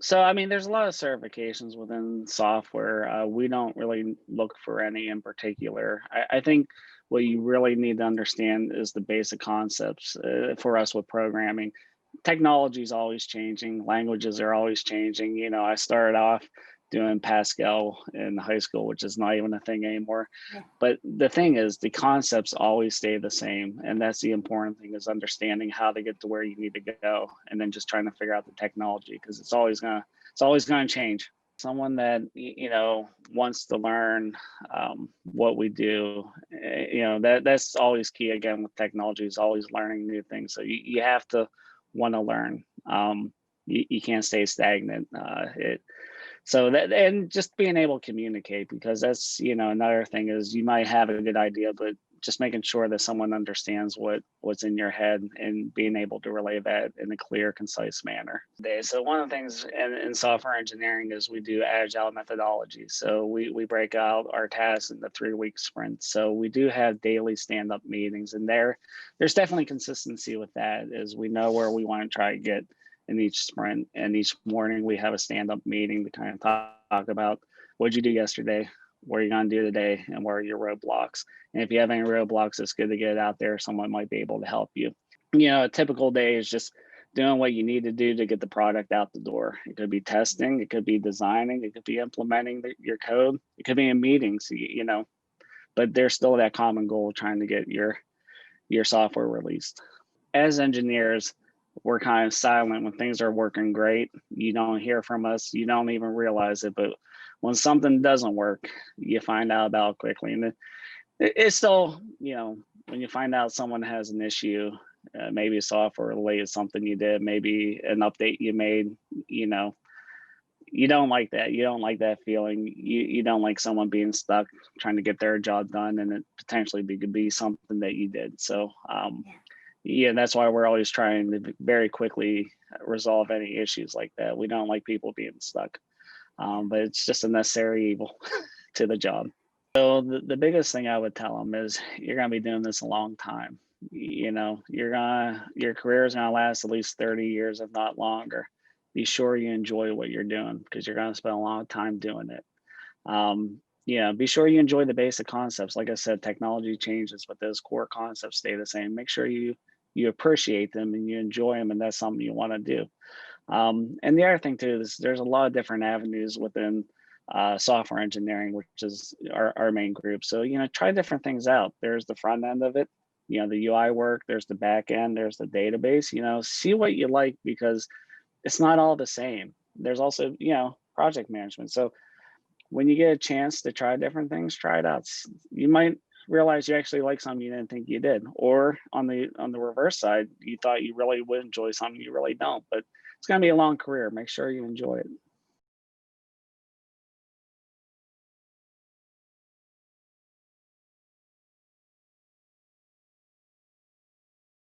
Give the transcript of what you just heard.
So, I mean, there's a lot of certifications within software. We don't really look for any in particular. I think what you really need to understand is the basic concepts for us with programming. Technology is always changing, languages are always changing. I started off doing Pascal in high school, which is not even a thing anymore. Yeah. But the thing is, the concepts always stay the same. And that's the important thing, is understanding how to get to where you need to go, and then just trying to figure out the technology, because it's always gonna change. Someone that wants to learn what we do, that's always key. Again, with technology, is always learning new things. So you have to want to learn. You can't stay stagnant. So that, and just being able to communicate, because that's another thing, is you might have a good idea, but just making sure that someone understands what's in your head, and being able to relay that in a clear, concise manner. So one of the things in software engineering is we do agile methodology. So we break out our tasks into 3-week sprints. So we do have daily stand-up meetings, and there's definitely consistency with that, as we know where we want to try to get in each sprint. And each morning we have a stand-up meeting to kind of talk about, what did you do yesterday, what are you going to do today, and what are your roadblocks. And if you have any roadblocks, it's good to get it out there. Someone might be able to help you. A typical day is just doing what you need to do to get the product out the door. It could be testing, it could be designing, it could be implementing your code, it could be in meetings, but there's still that common goal, trying to get your software released. As engineers, we're kind of silent when things are working great. You don't hear from us, you don't even realize it. But when something doesn't work, you find out about it quickly. And it's still, when you find out someone has an issue, maybe software related, something you did, maybe an update you made, you don't like that. You don't like that feeling. You don't like someone being stuck trying to get their job done, and it potentially could be something that you did. So, yeah, that's why we're always trying to very quickly resolve any issues like that. We don't like people being stuck, but it's just a necessary evil to the job. So the biggest thing I would tell them is, you're going to be doing this a long time. Your career is going to last at least 30 years, if not longer. Be sure you enjoy what you're doing, because you're going to spend a lot of time doing it. Be sure you enjoy the basic concepts. Like I said, technology changes, but those core concepts stay the same. Make sure you appreciate them and you enjoy them, and that's something you want to do. And the other thing too is, there's a lot of different avenues within software engineering, which is our main group. So try different things out. There's the front end of it, the UI work. There's the back end. There's the database. See what you like, because it's not all the same. There's also project management. So when you get a chance to try different things, try it out. You might realize you actually like something you didn't think you did, or on the reverse side, you thought you really would enjoy something, you really don't. But it's going to be a long career. Make sure you enjoy it.